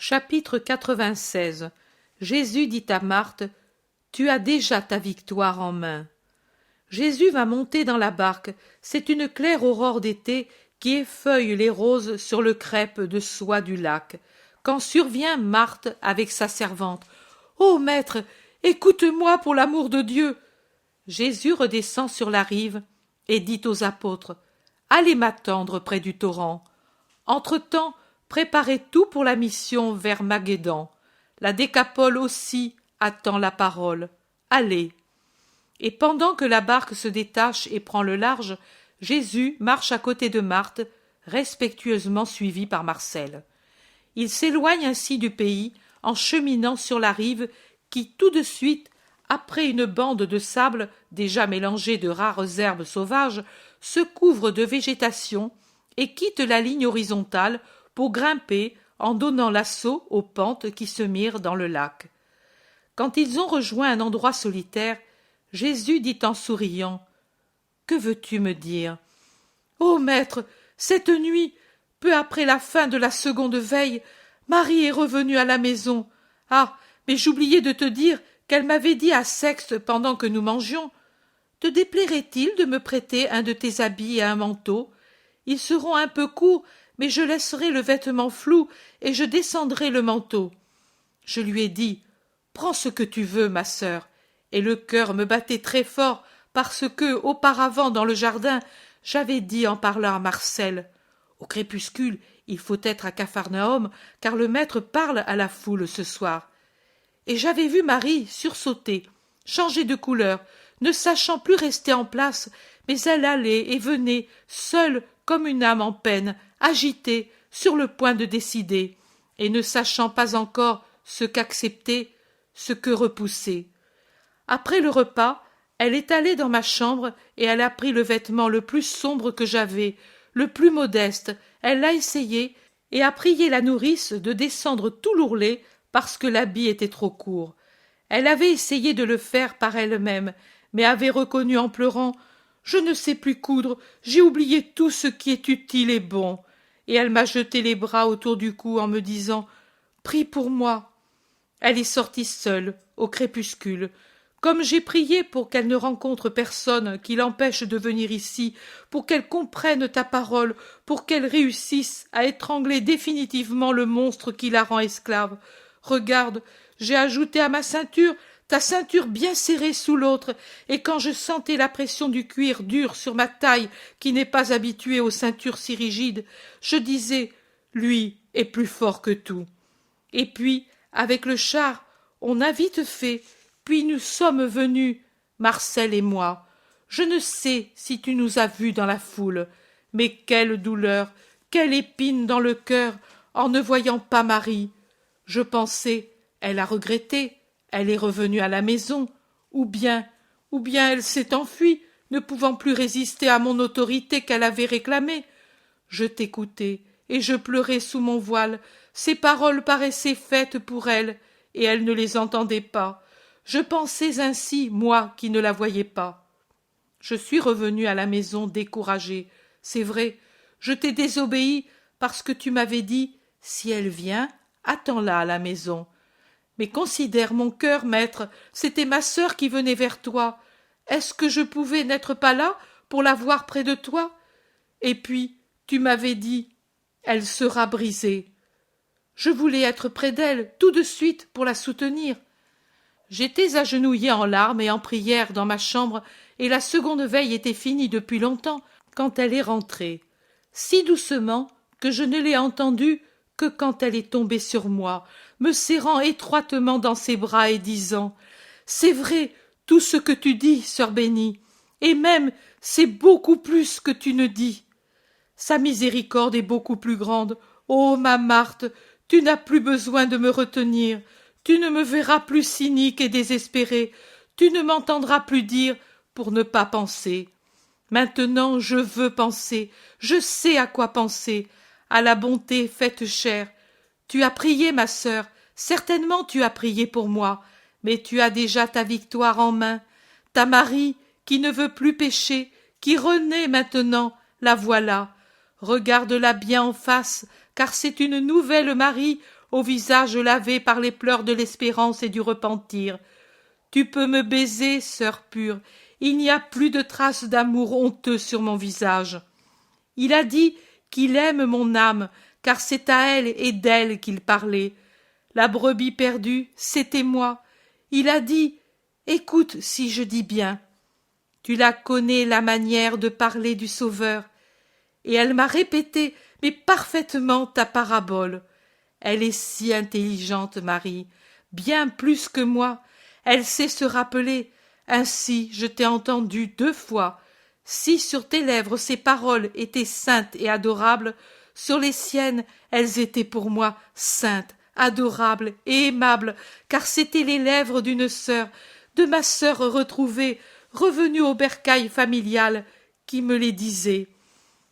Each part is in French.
Chapitre 96. Jésus dit à Marthe: Tu as déjà ta victoire en main. Jésus va monter dans la barque. C'est une claire aurore d'été qui effeuille les roses sur le crêpe de soie du lac, quand survient Marthe avec sa servante. « Ô maître, écoute-moi pour l'amour de Dieu !» Jésus redescend sur la rive et dit aux apôtres: « Allez m'attendre près du torrent. » Entre-temps, préparez tout pour la mission vers Maghédan. La Décapole aussi attend la parole. Allez. Et pendant que la barque se détache et prend le large, Jésus marche à côté de Marthe, respectueusement suivi par Marcel. Il s'éloigne ainsi du pays en cheminant sur la rive qui, tout de suite, après une bande de sable déjà mélangée de rares herbes sauvages, se couvre de végétation et quitte la ligne horizontale pour grimper en donnant l'assaut aux pentes qui se mirent dans le lac. Quand ils ont rejoint un endroit solitaire, Jésus dit en souriant: « Que veux-tu me dire ?»« Ô maître, cette nuit, peu après la fin de la seconde veille, Marie est revenue à la maison. Ah, mais j'oubliais de te dire qu'elle m'avait dit à Sexte pendant que nous mangions: « Te déplairait-il de me prêter un de tes habits et un manteau ? Ils seront un peu courts, mais je laisserai le vêtement flou et je descendrai le manteau. » Je lui ai dit: « Prends ce que tu veux, ma sœur. » Et le cœur me battait très fort parce que, auparavant, dans le jardin, j'avais dit en parlant à Marcel: « Au crépuscule, il faut être à Capharnaüm, car le maître parle à la foule ce soir. » Et j'avais vu Marie sursauter, changer de couleur, ne sachant plus rester en place, mais elle allait et venait, seule comme une âme en peine, agitée, sur le point de décider, et ne sachant pas encore ce qu'accepter, ce que repousser. Après le repas, elle est allée dans ma chambre et elle a pris le vêtement le plus sombre que j'avais, le plus modeste, elle l'a essayé et a prié la nourrice de descendre tout l'ourlet parce que l'habit était trop court. Elle avait essayé de le faire par elle-même, mais avait reconnu en pleurant: « Je ne sais plus coudre, j'ai oublié tout ce qui est utile et bon. » Et elle m'a jeté les bras autour du cou en me disant: « Prie pour moi. » Elle est sortie seule, au crépuscule. Comme j'ai prié pour qu'elle ne rencontre personne qui l'empêche de venir ici, pour qu'elle comprenne ta parole, pour qu'elle réussisse à étrangler définitivement le monstre qui la rend esclave. Regarde, j'ai ajouté à ma ceinture ta ceinture bien serrée sous l'autre, et quand je sentais la pression du cuir dur sur ma taille qui n'est pas habituée aux ceintures si rigides, je disais: « Lui est plus fort que tout. » Et puis, avec le char, on a vite fait, puis nous sommes venus, Marcel et moi. Je ne sais si tu nous as vus dans la foule, mais quelle douleur, quelle épine dans le cœur en ne voyant pas Marie. Je pensais: elle a regretté, elle est revenue à la maison, ou bien elle s'est enfuie, ne pouvant plus résister à mon autorité qu'elle avait réclamée. Je t'écoutais, et je pleurais sous mon voile. Ces paroles paraissaient faites pour elle, et elle ne les entendait pas. Je pensais ainsi, moi qui ne la voyais pas. Je suis revenue à la maison découragée. C'est vrai, je t'ai désobéi parce que tu m'avais dit: « Si elle vient, attends-la à la maison. » Mais considère mon cœur, maître, c'était ma sœur qui venait vers toi. Est-ce que je pouvais n'être pas là pour la voir près de toi? Et puis, tu m'avais dit: « Elle sera brisée. » Je voulais être près d'elle tout de suite pour la soutenir. J'étais agenouillée en larmes et en prière dans ma chambre, et la seconde veille était finie depuis longtemps quand elle est rentrée, si doucement que je ne l'ai entendue que quand elle est tombée sur moi, me serrant étroitement dans ses bras et disant: « C'est vrai tout ce que tu dis, sœur bénie, et même c'est beaucoup plus que tu ne dis. Sa miséricorde est beaucoup plus grande. Ô ma Marthe, tu n'as plus besoin de me retenir. Tu ne me verras plus cynique et désespérée. Tu ne m'entendras plus dire pour ne pas penser. Maintenant je veux penser, je sais à quoi penser, à la bonté faite chair. Tu as prié, ma sœur, certainement tu as prié pour moi, mais tu as déjà ta victoire en main. Ta Marie, qui ne veut plus pécher, qui renaît maintenant, la voilà. Regarde-la bien en face, car c'est une nouvelle Marie au visage lavé par les pleurs de l'espérance et du repentir. Tu peux me baiser, sœur pure, il n'y a plus de traces d'amour honteux sur mon visage. Il a dit qu'il aime mon âme, car c'est à elle et d'elle qu'il parlait. La brebis perdue, c'était moi. Il a dit, écoute si je dis bien. Tu la connais, la manière de parler du Sauveur. Et elle m'a répété, mais parfaitement, ta parabole. Elle est si intelligente, Marie, bien plus que moi. Elle sait se rappeler. Ainsi, je t'ai entendu 2 fois. Si sur tes lèvres ces paroles étaient saintes et adorables, sur les siennes, elles étaient pour moi saintes, adorables et aimables, car c'étaient les lèvres d'une sœur, de ma sœur retrouvée, revenue au bercail familial, qui me les disait.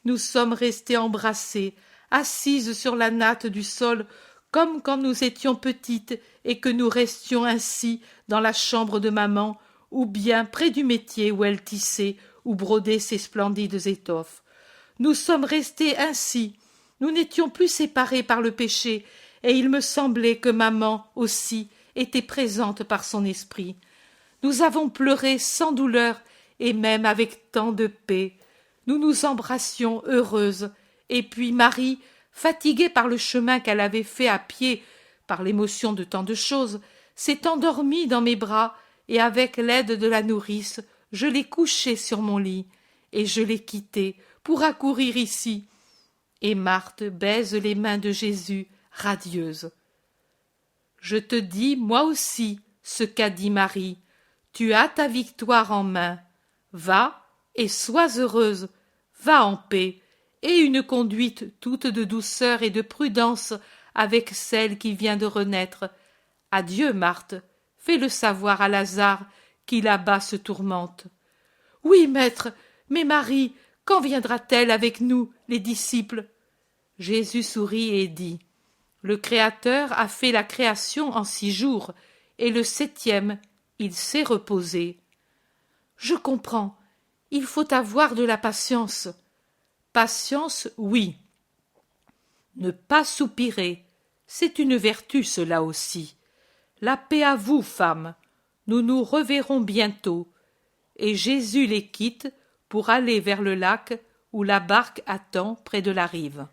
Nous sommes restées embrassées, assises sur la natte du sol, comme quand nous étions petites et que nous restions ainsi dans la chambre de maman, ou bien près du métier où elle tissait ou brodait ses splendides étoffes. Nous sommes restées ainsi. Nous n'étions plus séparées par le péché, et il me semblait que maman aussi était présente par son esprit. Nous avons pleuré sans douleur et même avec tant de paix. Nous nous embrassions heureuses, et puis Marie, fatiguée par le chemin qu'elle avait fait à pied, par l'émotion de tant de choses, s'est endormie dans mes bras, et avec l'aide de la nourrice, je l'ai couchée sur mon lit, et je l'ai quittée pour accourir ici. Et Marthe baise les mains de Jésus, radieuse. Je te dis, moi aussi, ce qu'a dit Marie. Tu as ta victoire en main. Va et sois heureuse. Va en paix, et une conduite toute de douceur et de prudence avec celle qui vient de renaître. Adieu, Marthe. Fais-le savoir à Lazare qui là-bas se tourmente. Oui, maître, mais Marie, quand viendra-t-elle avec nous, les disciples? Jésus sourit et dit, le Créateur a fait la création en 6 jours, et le 7e, il s'est reposé. Je comprends, il faut avoir de la patience. Patience, oui. Ne pas soupirer, c'est une vertu, cela aussi. La paix à vous, femmes, nous nous reverrons bientôt. Et Jésus les quitte pour aller vers le lac où la barque attend près de la rive.